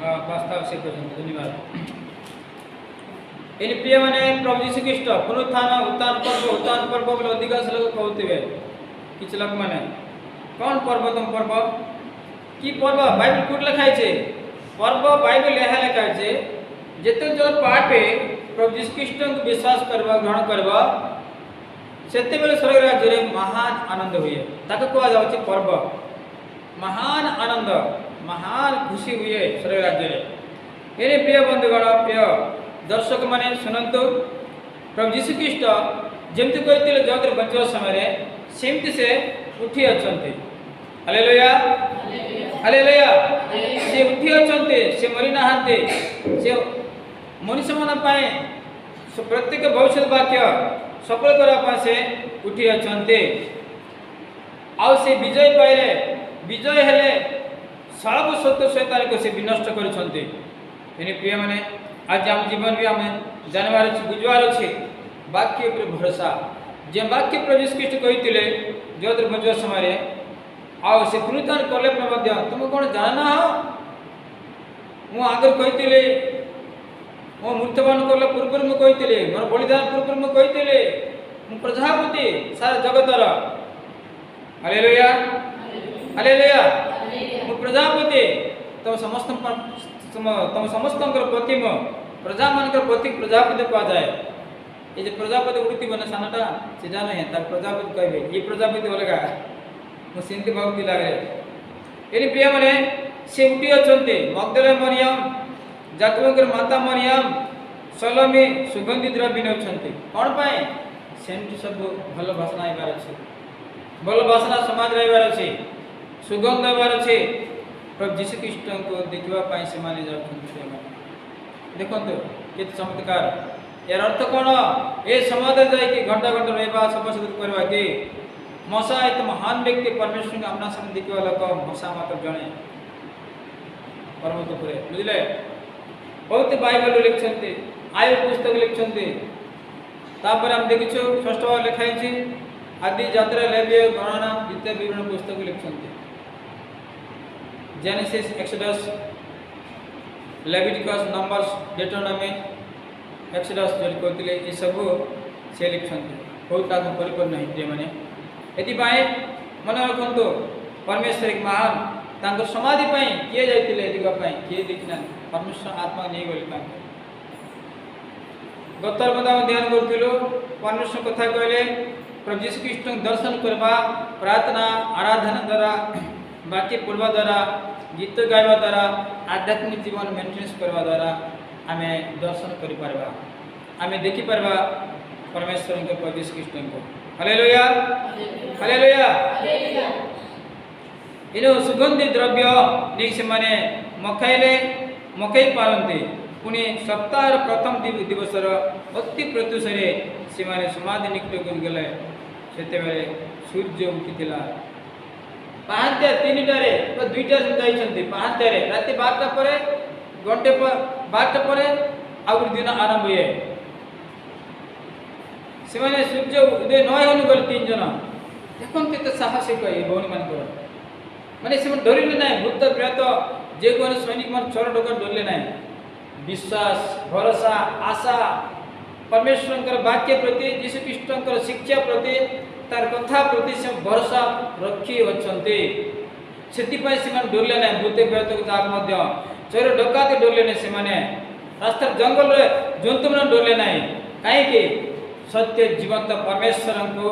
वास्तव से धन्यवाद। इन प्रिय माने प्रभु यीशु ख्रीष्ट पुनरुत्थान उत्थान पर्व बोले अधिकांश लोग कहते किछ लोक माने कौन पर्व तुम पर्व कि पर्व बाइबल कोट लिखाई छे पर्व बाइबल यह लिखाई छे जेते जो पापे प्रभु यीशु ख्रीष्ट को विश्वास करबा ग्रहण करबा सेते बेले स्वर्ग राज्य रे महान आनंद हुए ताके कोआ जाउची पर्व महान आनंद महान खुशी हुए स्वर्ग राज्य रे। एने प्रिय बंधुगण प्रिय दर्शक माने सुनंतु प्रभु यीशु ख्रीष्ट जेमति कहते जगत बंचवा समय रे सेमति से उठी अछंती। Hallelujah hallelujah. से उठी अछंती से मरि नाहंती से मनुष्य मन पाए प्रत्येक भविष्य वाक्य सफल करबा से उठी अछंती। आउ से विजय पाइले विजय हेले सब सत्य शैतान को से विनष्ट करछंती। एने प्रिय माने आज आम जीवन भी आम जानवर अच्छे बुझवार अच्छे वाक्य पर भरोसा जे वाक्य प्रभु यीशु ख्रीष्ट कहते जगत बंचवा समय आओ से पुनरुत्थान कले तुम कौन जाना हो मु आगे कहते मो मृत्युवन कला पूर्व मुझे कहते मोर बलिदान पूर्व मुझे कहते मु प्रजापति सारा जगतर। Hallelujah hallelujah. मु प्रजापति तुम समस्त तुम समस्त प्रति प्रजा मान प्रति प्रजापति कह जाए ये जो प्रजापति उड़ती बने सानाटा से जाना है तार प्रजापति कहबे ये प्रजापति अलगा मु सिंती भावती लागे एनी प्रिय माने से उठी अछंती मगदले मरियम जाकबकर माता मरियम सलोमी सुगंधि द्रव्य नेउछंती कोन पाए सेंट सब भल भाषण आइबार अछि भल भाषण समाज रहबार अछि सुगंध रहबार अछि प्रभु यीशु ख्रीष्ट को देखिबा पाए से माने जाउछंती देखंतु केते चमत्कार यार अर्थ कोन ए समाज जाय कि घंटा घंटा रहबा सफासुतरा करबा कि मसा एक महान व्यक्ति परमेश्वर के अपना सामने देखिबा लोक मसा मात्र जणे परम तो पुरे बुझले बहुत बाइबल लिखछंती आयु पुस्तक लिखछंती तापर हम देखिछु षष्ठ लिखाई छी आदि यात्रा लेबे गणना द्वितीय विवरण पुस्तक लिखछंती Genesis Exodus Leviticus Numbers Deuteronomy Exodus जो कहते ये सब से लिखछंती बहुत आत्म परिपूर्ण है माने एति पाए मन रखंतु परमेश्वर एक महान तांकर समाधि पाई किए जाइतिले एतिका पाई किए देखना परमेश्वर आत्मा नहीं बोली तांकर गतर बदा ध्यान करथिलो परमेश्वर कथा कहले प्रभु यीशु ख्रीष्ट दर्शन करबा प्रार्थना आराधना द्वारा बाकी पढ़वा द्वारा गीत गाइबा द्वारा आध्यात्मिक जीवन मेंटेनेंस करवा द्वारा आमे दर्शन करि परबा आमे देखि परबा परमेश्वर के प्रभु यीशु ख्रीष्ट को। Hallelujah hallelujah. इनो सुगंधि द्रव्य नहीं से माने मखाइले मकई पारंती पुणी सप्ताह प्रथम दिवस अति प्रत्युषे से माने समाधि निकट कर गले सेते बेले सूर्य उठिथिला पांच 3टारे तो 2टा जाइछंती 5 राति 12टा परे घंटे 12टा परे आउर दिन आरंभ हुए से माने सूर्य उदय नय होनु गले 3 जन देखन केते साहसिक ए भौनी मान को माने से डरिले नै भूत प्रेत जे कोन सैनिक मान चोर डोकर डरले नै विश्वास भरोसा आशा परमेश्वर वाक्य प्रति यीशु ख्रीष्ट शिक्षा प्रति तार कथा प्रति से भरोसा रखी अछंती सेति पय से डरले नै भूत प्रेत को ताक मध्य चोर डकाते डरले नै से माने ରାସ୍ତାରେ ଜଙ୍ଗଲରେ ଜନ୍ତୁମାନେ ଡରିଲେ ନାହିଁ। କାହିଁକି? ସତ୍ୟ ଜୀବନ୍ତ ପରମେଶ୍ୱରଙ୍କୁ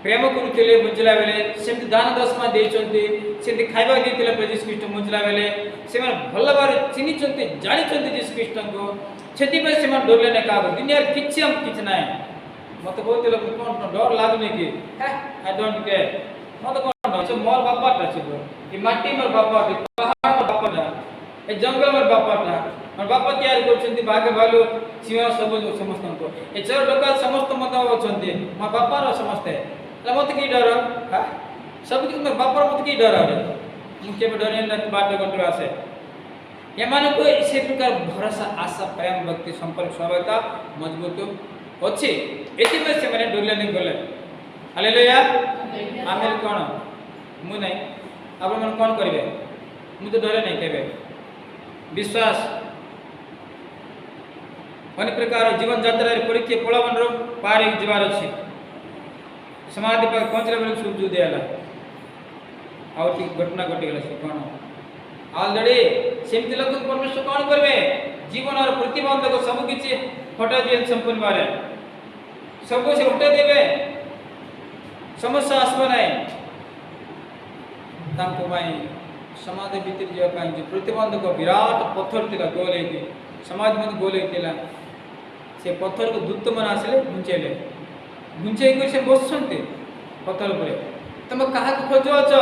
ପ୍ରେମ କରୁଥିଲେ ବୁଝିଲା ବେଲେ, ସେମିତି ଦାନ ଦଶମା ଦେଇଛନ୍ତି, ସେମିତି ଖାଇବା ଦେଇଥିଲେ ପ୍ରଭୁ ଯୀଶୁ ଖ୍ରୀଷ୍ଟ ବୁଝିଲା ବେଲେ, ସେମାନେ ଭଲ ଭାବରେ ଚିହ୍ନିଛନ୍ତି, ଜାଣିଛନ୍ତି ଯୀଶୁ ଖ୍ରୀଷ୍ଟଙ୍କୁ, ସେଥିପାଇଁ ସେମାନେ ଡରିଲେ ନାହିଁ କାହାକୁ। ଦୁନିଆରେ କିଛି ନାହିଁ। ମତେ କହୁଥିଲେ କ'ଣ ଡର ଲାଗୁନି କି? I don't care. ମତେ କ'ଣ ମୋର ବାପାଟା ଥିବ, ଏ ମାଟି ମୋର ବାପାଟା, ପାହାଡ଼ ମୋର ବାପାଟା, ଏ ଜଙ୍ଗଲ ମୋର ବାପାଟା। ମୋର ବାପା ତିଆରି କରୁଛନ୍ତି ବାଘ ଭାଲୁ ସିଂହ ସବୁ ସମସ୍ତଙ୍କୁ, ଏ ଚୋର ଡକାୟତ ସମସ୍ତ ମଧ୍ୟ ଅଛନ୍ତି ମୋ ବାପାର ସମସ୍ତେ। ମତେ କି ଡର? ସବୁକିଛି ମୋ ବାପାର ମତେ କି ଡର? ମୁଁ କେବେ ଡରେ ନା ବାଟ ଘଟରୁ ଆସେ। ଏମାନଙ୍କୁ ସେ ପ୍ରକାର ଭରସା ଆଶା ପ୍ରେମ ଭକ୍ତି ସମ୍ପର୍କ ସ୍ୱାଭାବିକତା ମଜବୁତ ଅଛି, ଏଥିପାଇଁ ସେମାନେ ଡରିଲେନି ଗଲେ। ହାଲେଲୁୟା। ଆମେ କ'ଣ? ମୁଁ ନାହିଁ, ଆପଣମାନେ କ'ଣ କରିବେ? ମୁଁ ତ ଡରେ ନାହିଁ କେବେ। ବିଶ୍ୱାସ ଅନେକ ପ୍ରକାର ଜୀବନ ଯାତ୍ରାରେ ପରୀକ୍ଷା ପ୍ରଲୋଭନରୁ ପାର ଯିବାର ଅଛି। ସମାଧି ପାଖରେ ପହଞ୍ଚିଲା ବେଳକୁ ସୂର୍ଯ୍ୟ ଉଦୟ ହେଲା, ଆଉ ଠିକ ଘଟଣା ଘଟିଗଲା। ସେ କ'ଣ ଅଲରେଡ଼ି ସେମିତି ଲୋକ ପରମେଶ୍ୱର କ'ଣ କରିବେ? ଜୀବନର ପ୍ରତିବନ୍ଧକ ସବୁକିଛି ହଟାଇ ଦିଅନ୍ତି ସମ୍ପୂର୍ଣ୍ଣ ଭାବରେ, ସବୁ ସେ ହଟାଇ ଦେବେ, ସମସ୍ୟା ଆସିବ ନାହିଁ। ତାଙ୍କ ପାଇଁ ସମାଧି ଭିତରେ ଯିବା ପାଇଁ ଯେ ପ୍ରତିବନ୍ଧକ ବିରାଟ ପଥର ଥିଲା, ଗୋଲ ହେଇକି ସମାଧି ମଧ୍ୟ ଗୋଲ ହେଇଥିଲା। ସେ ପଥରକୁ ଦୂତମାନେ ଆସିଲେ ଘୁଞ୍ଚେଇଲେ, ଘୁଞ୍ଚେଇକି ସେ ବସୁଛନ୍ତି ପଥର ଉପରେ। ତମେ କାହାକୁ ଖୋଜୁଅଛ?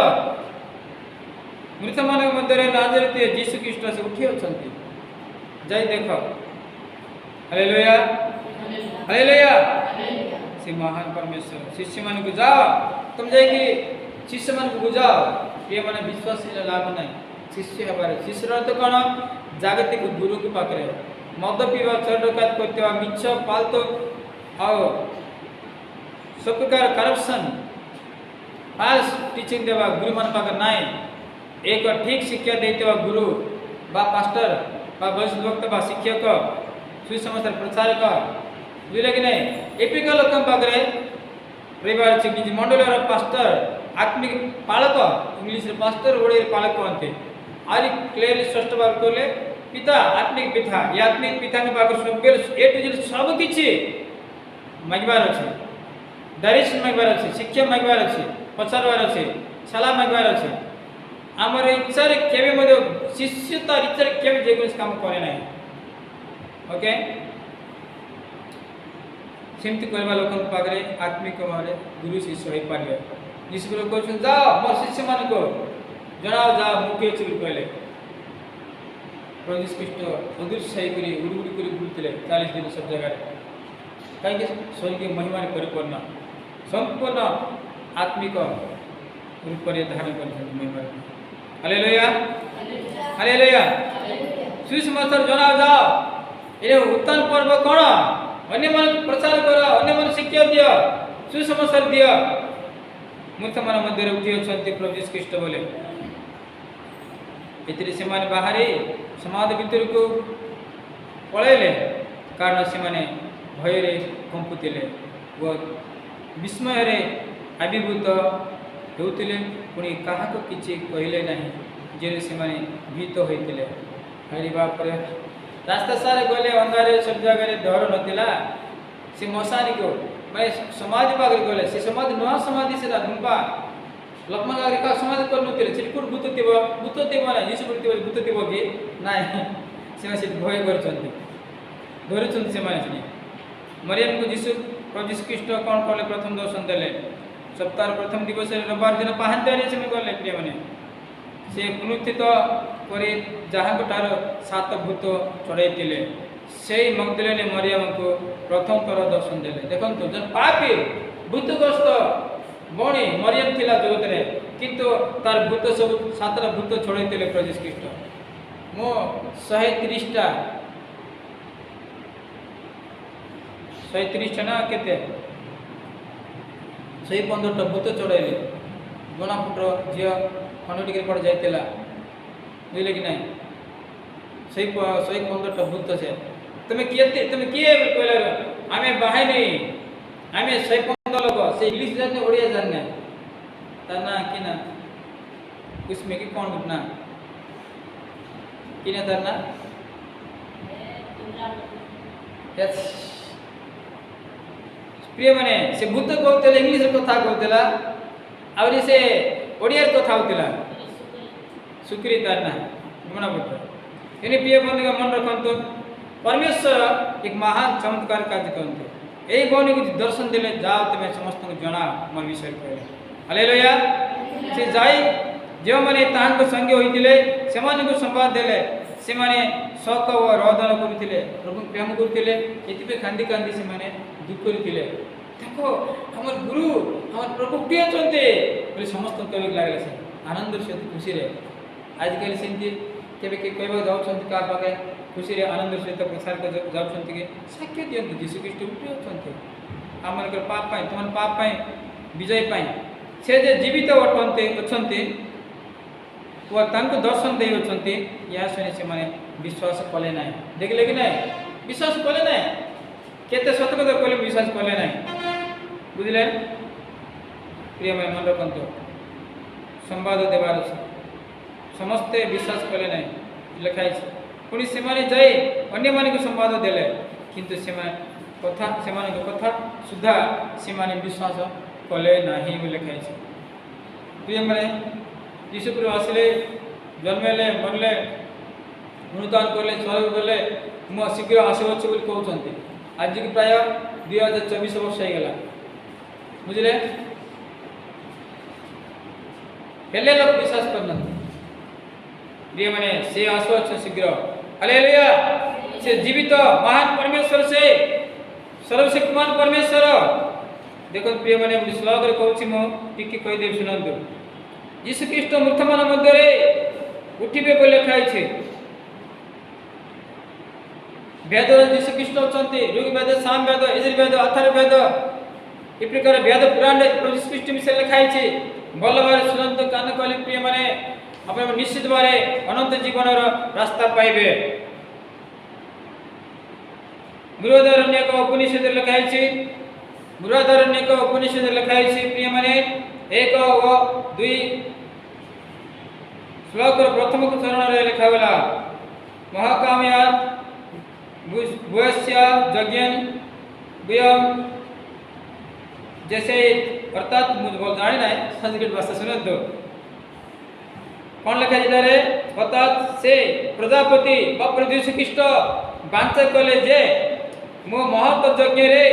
ମୃତମାନଙ୍କ ମଧ୍ୟରେ ନାଜରେଥ ଯୀଶୁ ଖ୍ରୀଷ୍ଟ ସେ ଉଠି ଅଛନ୍ତି, ଯାଇ ଦେଖ। Hallelujah, hallelujah. ସେ ମହାନ ପରମେଶ୍ୱର ଶିଷ୍ୟମାନଙ୍କୁ ଯାଅ, ତମେ ଯାଇକି ଶିଷ୍ୟମାନଙ୍କୁ ବୁଝାଅ। ପ୍ରିୟମାନେ, ବିଶ୍ୱାସ ହେଲେ ଲାଭ ନାହିଁ, ଶିଷ୍ୟ ହେବାରେ। ଶିଷ୍ୟର ଅର୍ଥ କ'ଣ? ଜାଗତିକ ଗୁରୁଙ୍କ ପାଖରେ ମଦ ପିଇବା, ଚୋର ଡକାୟତ କରୁଥିବା, ମିଛ ଫାଲତୁ ଆଉ ସବୁ ପ୍ରକାର କରପ୍ସନ୍ ଫାଲ୍ସ ଟିଚିଂ ଦେବା ଗୁରୁମାନଙ୍କ ପାଖରେ ନାହିଁ। ଏକ ଠିକ୍ ଶିକ୍ଷା ଦେଇଥିବା ଗୁରୁ ବା ପାଷ୍ଟର ବା ବୈଷ୍ଣବ ଭକ୍ତ ବା ଶିକ୍ଷକ, ସୁସମାଚାର ପ୍ରଚାରକ, ବୁଝିଲେ କି ନାହିଁ? ଏପିକା ଲୋକଙ୍କ ପାଖରେ ରହିବାର ଅଛି। କିଛି ମଣ୍ଡଳର ପାଷ୍ଟର, ଆତ୍ମିକ ପାଳକ, ଇଂଲିଶରେ ପାଷ୍ଟର, ଓଡ଼ିଆରେ ପାଳକ କହନ୍ତି। ଆହୁରି କ୍ଲିୟରଲି ସ୍ପଷ୍ଟ ଭାବରେ କହିଲେ ପିତା, ଆତ୍ମିକ ପିତା। ଏ ଆତ୍ମିକ ପିତାଙ୍କ ପାଖରେ ଏ ଟୁ ଜେଡ୍ ସବୁ କିଛି ମାଗିବାର ଅଛି, ଡାଇରେକ୍ସନ୍ ମାଗିବାର ଅଛି, ଶିକ୍ଷା ମାଗିବାର ଅଛି, ପଚାରିବାର ଅଛି, ସଲାହ ମାଗିବାର ଅଛି। ଆମର ଇଚ୍ଛାରେ କେବେ ମଧ୍ୟ ଶିଷ୍ୟ ତାର ଇଚ୍ଛାରେ କେବେ ଯେକୌଣସି କାମ କରେ ନାହିଁ। ଓକେ, ସେମିତି କରିବା ଲୋକଙ୍କ ପାଖରେ ଆତ୍ମିକ ଭାବରେ ଗୁରୁ ଶିଷ୍ୟ ହୋଇପାରିବେ। ଯୀଶୁ କହୁଛନ୍ତି, ଯାଅ ମୋ ଶିଷ୍ୟମାନଙ୍କୁ ଜଣାଅ, ଯାଅ ମୁଁ କିଏ ଅଛି ବୋଲି କହିଲେ। ପ୍ରଭୁ ଯୀଶୁ ଖ୍ରୀଷ୍ଟ ଅଦୃଶ୍ୟ ହେଇକରି ଉଡ଼ି ଉଡ଼ି କରି ବୁଲୁଥିଲେ 40 ଦିନ ସବୁ ଜାଗାରେ। କାହିଁକି? ସ୍ୱର୍ଗୀୟ ମହିମାରେ ପରିପୂର୍ଣ୍ଣ, ସମ୍ପୂର୍ଣ୍ଣ ଆତ୍ମିକ ରୂପରେ ଧାରଣ କରିଛନ୍ତି ମହିମାରେ। Hallelujah, hallelujah. ସୁସମାଚାର ଜଣାଅ, ଯାଅ। ଏ ଉତ୍ଥାନ ପର୍ବ କ'ଣ? ଅନ୍ୟମାନଙ୍କୁ ପ୍ରଚାର କର, ଅନ୍ୟମାନଙ୍କୁ ଶିକ୍ଷା ଦିଅ, ସୁସମାଚାର ଦିଅ। ମୃତମାନଙ୍କ ମଧ୍ୟରେ ଉଠି ଅଛନ୍ତି ପ୍ରଭୁ ଯୀଶୁ ଖ୍ରୀଷ୍ଟ ବୋଲେ। ଏଥିରେ ସେମାନେ ବାହାରି ସମାଧି ଭିତରକୁ ପଳାଇଲେ, କାରଣ ସେମାନେ ଭୟରେ କମ୍ପୁଥିଲେ ଓ ବିସ୍ମୟରେ ଆବିର୍ଭୂତ ହେଉଥିଲେ। ପୁଣି କାହାକୁ କିଛି କହିଲେ ନାହିଁ, ଯେ ସେମାନେ ଭୀତ ହୋଇଥିଲେ। ହାରିବା ପରେ ରାସ୍ତା ସାରା ଗଲେ, ଅନ୍ଧାରରେ ସବୁ ଜାଗାରେ ଡର ନଥିଲା। ସେ ମଶାନୀକୁ ମାନେ ସମାଧି ପାଖରେ ଗଲେ, ସେ ସମାଧି ନୂଆ ସମାଧି, ସେଟା ଗୁମ୍ଫା ଲୋକମାନଙ୍କ ଆଗରେ କାହା ସମାଧି କରୁନଥିଲେ। ସେଠି କୋଉଠି ଭୂତ ଥିବ? ଭୂତ ଥିବ ନା, ଯୀଶୁ ଥିବ, ଭୂତ ଥିବ କି? ନାଇଁ, ସେମାନେ ସେଠି ଭୟ କରୁଛନ୍ତି, ଧରୁଛନ୍ତି ସେମାନେ ସେଠି। ମରିୟମକୁ ଯୀଶୁ ପ୍ରଭୁ ଯୀଶୁ ଖ୍ରୀଷ୍ଟ କ'ଣ କଲେ? ପ୍ରଥମ ଦର୍ଶନ ଦେଲେ। ସପ୍ତାହର ପ୍ରଥମ ଦିବସରେ ରବିବାର ଦିନ ପାହାନ୍ତିଆରେ ସେମାନେ ଗଲେ। ପ୍ରିୟମାନେ, ସେ ପୁନରୁତ୍ଥିତ କରି ଯାହାଙ୍କ ଠାରୁ 7 ଭୂତ ଚଢ଼ାଇଥିଲେ, ସେଇ ମଗ୍ଦଲିନୀ ମରିୟମକୁ ପ୍ରଥମ ଥର ଦର୍ଶନ ଦେଲେ। ଦେଖନ୍ତୁ, ଜଣେ ପାପୀ ଭୂତଗ୍ରସ୍ତ ଭଉଣୀ ମରିୟମ ଥିଲା ଜଗତରେ, କିନ୍ତୁ ତାର ଭୂତ ସବୁ 7ଟା ଭୂତ ଛଡ଼ାଇଥିଲେ ପ୍ରଭୁ ଯୀଶୁ ଖ୍ରୀଷ୍ଟ। ମୁଁ 130ଟା ନା କେତେ 115ଟା ଭୂତ ଚଢ଼ାଇଲେ। ଗଣାପୁତ୍ର ଝିଅ ଖଣ୍ଡ ଟିକେ କୁଆଡ଼େ ଯାଇଥିଲା, ବୁଝିଲେ କି ନାହିଁ? 115ଟା ଭୂତ। ସେ তুমি କିଏ କହିଲା? ଆମେ ବାହାଇନି, ଆମେ 115 ଲୋକ। ସେ ଇଂଲିଶ ଜାଣିନେ, ଓଡ଼ିଆ ଜାଣିନେ। ତାର ନା କି ନା କୁସ୍ମେ କି କ'ଣ ନା କି ନା ତାର ନା यस प्रिय माने से बुद्ध कहते इंग्लिश कथा कहतेला आउरी से ओडिया कथा होतिला सुक्री तारना मना पड़ता यानी प्रिय बंधु मन रखंतु परमेश्वर एक महान चमत्कार कार्य करते यही बहनी को दर्शन देले जाओ तुम्हें समस्त को जना मोर विषय कहले हालेलुया से जाई जो माने तांको संगे होइतिले सेमाने को संवाद देले सेमाने शोक व रोदन करुतिले प्रभु प्रेम करुतिले एतिपे कांदी कांदी सेमाने दुख करुतिले देखो हमर गुरु हमर प्रभु प्रिय चंते बोले समस्त कवि लागले से आनंद से खुशी रे आजकल सेंती केबे के कहबा जाउ छंती का पाके खुशी रे आनंद सहित प्रसार कर जाउ छंती के साक्ष्य दियंतु यीशु ख्रीष्ट प्रिय छंती हमर के पाप पाई तुमन पाप पाई विजय पाई से जे जीवित अटंते अछंती वो तांको दर्शन दे अछंती या सुने से माने विश्वास कले नाही देखले कि नाही विश्वास कले नाही केते सत्य कथा कहले विश्वास कले नाही बुझले प्रिय भाई मन रखंतु संवाद देवार समस्ते विश्वास कले नाही लिखाई पुणी से माने जाई अन्य माने को संवाद देले किंतु से कथा से माने कथा सुधा से माने विश्वास कले नाही बोले लिखाई प्रिय माने यीशु प्रभु आसले जन्मेले मरले पुनरुत्थान करले स्वर्ग गले मो शीघ्र आसुछि बोली कहउछन्ति आज की प्राय 2024 वर्ष हो गला बुझले हेले लोग विश्वास करना प्रिय माने से आसुछि शीघ्र हालेलुया से जीवित महान परमेश्वर से सर्वशक्तिमान परमेश्वर देखो प्रिय माने श्लोक रे कहउछि मो टिकी कहि देब सुनंदु यीशु ख्रीष्ट मूर्खमान मध्य उठिबे बोली लिखाई छे वेद यीशु ख्रीष्ट अछंती ऋग वेद साम वेद यजुर वेद अथर्व वेद ई प्रकार वेद पुराण रे प्रभु यीशु ख्रीष्ट विषय लिखाई छे बलबार सुनंत कान कले प्रिय माने आपण निश्चित बारे अनंत जीवन रो रास्ता पाइबे बृहदारण्य को उपनिषद लिखाई छे बृहदारण्य को उपनिषद लिखाई छे प्रिय माने 1 व 2 श्लोक प्रथम चरण रे लिखा गला महाकामया भूयस्य यज्ञं व्यम जैसे अर्थात मुझे बोल जाने ना संस्कृत भाषा सुनो तो कौन लिखा जाता है अर्थात से प्रजापति प्रभु यीशु ख्रीष्ट बांचा कले जे मो महत यज्ञ रे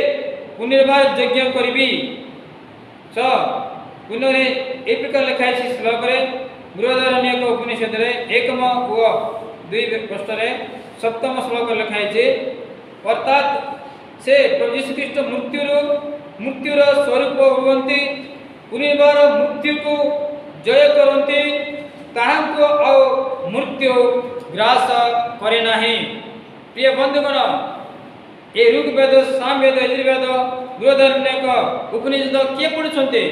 पुनर्बार यज्ञ करबी स पुनरे ए प्रकार लिखा है श्लोक रे बृहदारण्य को उपनिषद रे 1 व 2 पृष्ठ रे 7 श्लोक लिखा है अर्थात से प्रभु यीशु ख्रीष्ट मृत्युर स्वरूप हुवंती पुनर्बार मृत्यु को जय करंती ताहाको आ मृत्यु ग्रास करे नाही प्रिय बंधुगण ए ऋग वेद साम वेद यजुर वेद बृहदारण्य को उपनिषद किए पढुछन्ते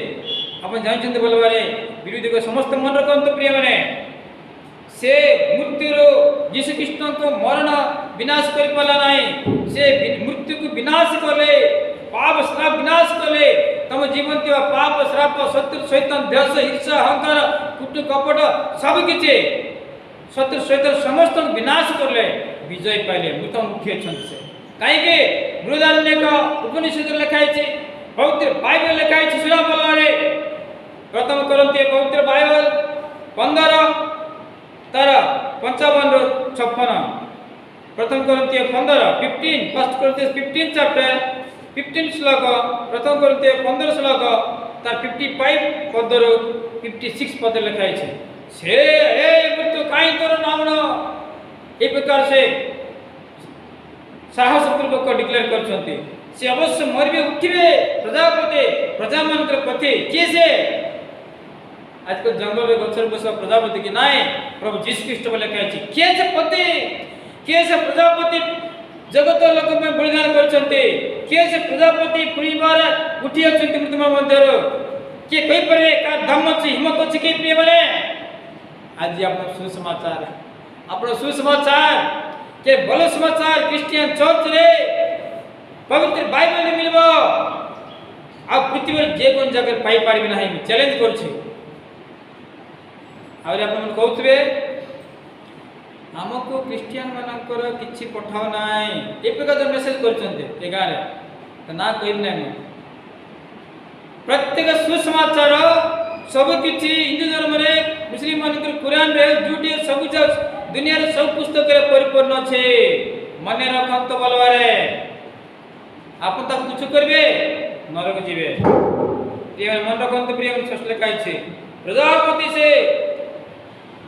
अपन जानछन्ते बोलबारे विरोधी को समस्त मन रखंतु प्रिय माने से मृत्युर यीशु ख्रीष्ट को मरण विनाश कर पाला नहीं से मृत्यु को विनाश कले पाप श्राप विनाश कले तम जीवन के पाप श्राप शत्रु शैतान द्वेष ईर्ष्या अहंकार कुट कपट सब किछि शत्रु शैतान समस्त विनाश करले विजय पाइले मृत मुख्य छन से काहे के बृहदारण्य का उपनिषद लिखाई छै पवित्र बाइबल लिखाई छै सुना बोलारे प्रथम करंती पवित्र बाइबल 15 तार 55 56 प्रथम करंती 15 15 फर्स्ट करंती 15 चैप्टर 15 श्लोक प्रथम करंती 15 श्लोक तार 55 पद रो 56 पद लिखाई छै से हे मृत्यु काई तोर नामनो ए प्रकार से साहस पूर्वक डिक्लेयर करछन्ती से अवश्य मरबे उठिबे प्रजापति प्रजा मानकर पति के से आज को जंगल में गछर बस प्रजापति की नाय प्रभु यीशु ख्रीष्ट बोले कहै छी के से पति के से प्रजापति जगत लोक में बलिदान करछन्ती के से प्रजापति परिवार उठी अछन्ती मृत्यु मंदिर के कहि परे का धम्म अछि हिम्मत अछि के प्रिय बने आज आपण सुसमाचार के भलो समाचार क्रिश्चियन चर्च रे पवित्र बाइबल में मिलबो आ पृथ्वी रे जे कोन जगह पाई पारबे नाही चैलेंज कर छी और अपन कहउतबे आमको क्रिश्चियन मानकर किछि पठाओ नाई ए प्रकार जो मेसेज करछन्ते ए गारे त ना कहिब नै प्रत्येक सुसमाचार सब किछि हिंदू धर्म रे मुस्लिम मानकर कुरान रे जुटे सब दुनिया रे सब पुस्तक रे परिपूर्ण छे मने रखत बोलवारे आपन त कुछ करबे नरक जीवे ये मन रखत प्रिय शास्त्र लिखाई छे प्रजापति से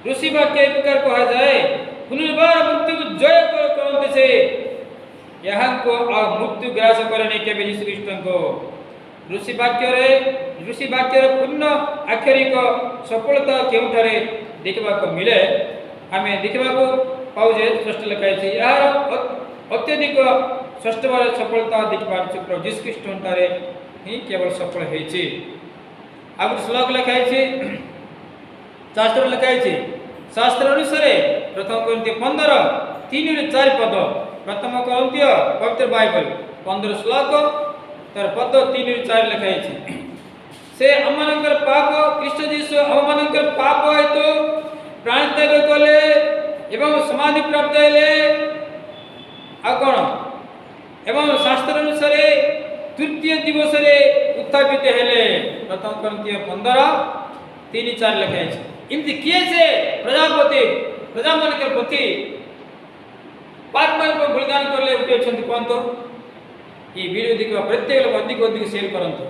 ऋषि वाक्य प्रकार कहा जाए पुनर्बार मृत्यु को जय करते से यहाँ को मृत्यु ग्रास करने के यीशु ख्रीष्ट को ऋषि वाक्य रे पूर्ण आखिरिक सफलता केउठारे देखबा को मिले हमें देखबा को पाउ जे स्पष्ट लिखाई छै यार अत्यधिक षष्ठ बार सफलता देखबा प्रभु यीशु ख्रीष्ट ठारे ही केवल सफल होई छै आगु श्लोक लिखाई छै शास्त्र लिखाई छै शास्त्र अनुसार प्रथम कोरिन्थिय 15:3-4 पद प्रथम कोरिन्थिय पवित्र बाइबल 15 श्लोक तार पद 3-4 लिखाई छै से हमनकर पाप ख्रीष्ट यीशु हमनकर पाप हेतु प्राण त्याग कले एवं समाधि प्राप्त हेले आ कोन एवं शास्त्र अनुसार तृतीय दिवस रे उत्थापित हेले प्रथम कोरिन्थिय 15:3-4 लिखाई छै इमति किए से प्रजापति प्रजा मन के प्रति पाप मन को बलिदान करले उठे छथि कोन तो ई वीडियो देखिबा प्रत्येक लोक अधिक शेयर करंतु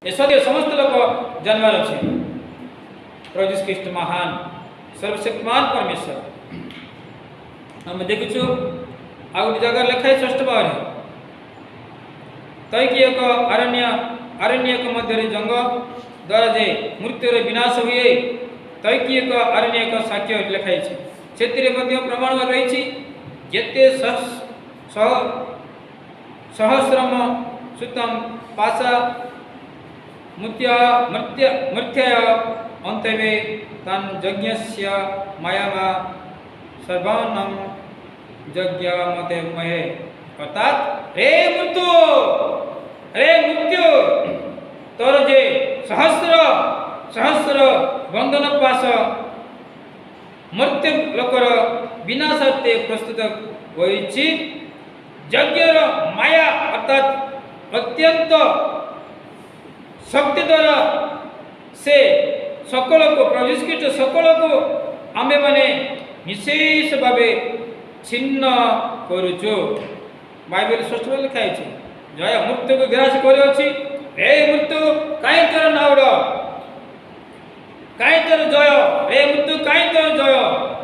ए सत्य समस्त लोक जानवर अछि प्रभु यीशु ख्रीष्ट महान सर्वशक्तिमान परमेश्वर हम देखुछु आ जगह लिखाई षष्ठ बार तय कि एक अरण्य के मध्य रे जंग द्वारा जे मृत्यु रे विनाश हुए तय कि एक अरण्य का साक्ष्य लिखाई छै क्षेत्र मध्य प्रमाण रही छी जते सहस्रम सुतम पासा मृत्य अंतवे तन यज्ञस्य मायामा सर्वानम यज्ञ मते महे अर्थात रे मृत्यु तोर जे सहस्र बंधन पास मृत्यु लोकर विनाशार्थे प्रस्तुत होइछि यज्ञर माया अर्थात अत्यंत शक्ति द्वारा से सकल को प्रविष्ट सकल को आमे माने विशेष भावे छिन्न करूछु बाइबल स्पष्ट लिखाई छै जय मृत्यु को ग्रास करे अछि हे मृत्यु काई कर नाउड काई तर जय रे मृत्यु काई तर जय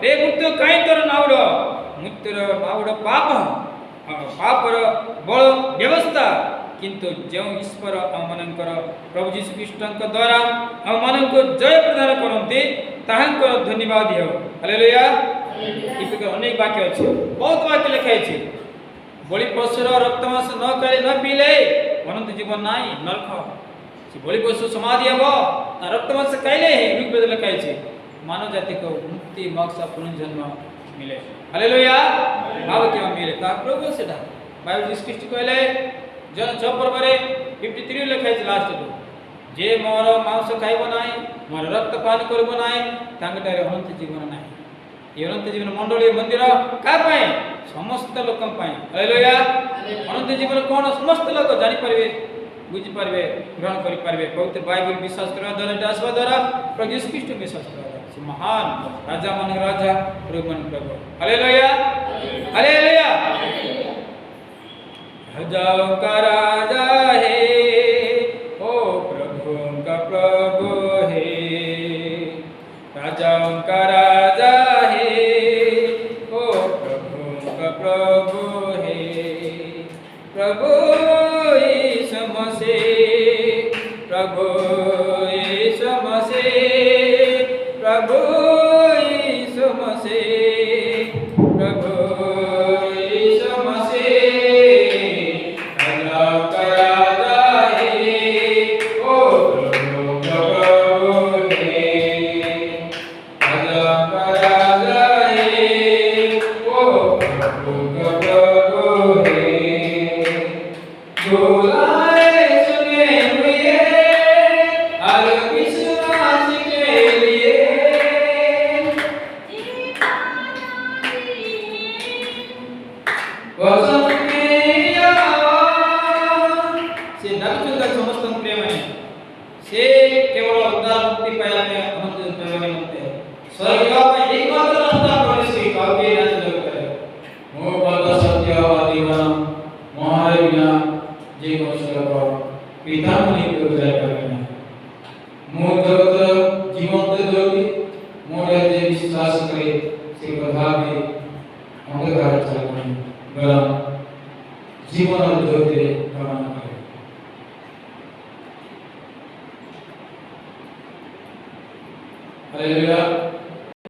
रे मृत्यु काई तर नाउड मृत्युर नाउड पापर बल व्यवस्था किंतु जो ईश्वर हमनकर प्रभु यीशु ख्रीष्ट द्वारा हमनको जय प्रदान करते ताहंकर धन्यवाद हो हालेलुया ई प्रकार अनेक वाक्य अछि बहुत वाक्य लिखाई छै बलि पशुर रक्त मांस न खाइले न पीले अनंत जीवन नाही नरक से बलि पशु समाधि हबो ता रक्त मांस खाइले ऋग्वेद लिखाई छै मानव जाति को मुक्ति मोक्ष पुनर्जन्म मिले हालेलुया भाव के मिले ता प्रभु से बाइबल यीशु ख्रीष्ट कहले जन 6 पर्वरे 53 लिखाई छै लास्ट को जे मोर मांस खाइबो नाही मोर रक्त पान करबो नाही तांगटारे अनंत जीवन नाही अनंत जीवन मंडली मंदिर का पाए समस्त लोक पाए हालेलुया अनंत जीवन कोन समस्त लोक जानि परबे बुझि परबे ग्रहण करि परबे पवित्र बाइबल विश्वास करबा द्वारा आसबा द्वारा प्रभु यीशु ख्रीष्ट विश्वास करबा से महान राजा मन राजा प्रभु मन प्रभु हालेलुया हालेलुया राजाओं का राजा है ओ प्रभु का प्रभु है राजाओं का राजा है ओ प्रभु का प्रभु है प्रभु यीशु मसीह प्रभु यीशु मसीह प्रभु यीशु मसीह प्रभु यीशु मसीह राजाओं का राजा है ओ प्रभु का प्रभु है राजाओं का राजा है ओ प्रभु का प्रभु है बुलाए वसंतिया से नवचुंदा समस्त प्रेम है से केवल उद्धार मुक्ति पाया में अनंत प्रेम होते हैं स्वर्ग में एकमात्र रास्ता प्रवेश की काव्य राज लोग करे मोह पद सत्यवादी वनम मोहरे बिना जे मनुष्य को पिता मुनि को जाय करना मोह जगत जीवंत ज्योति मोरे जे विश्वास करे से प्रभावी अंधकार चलने गरम जीवन ज्योति प्रमाण करे हालेलुया।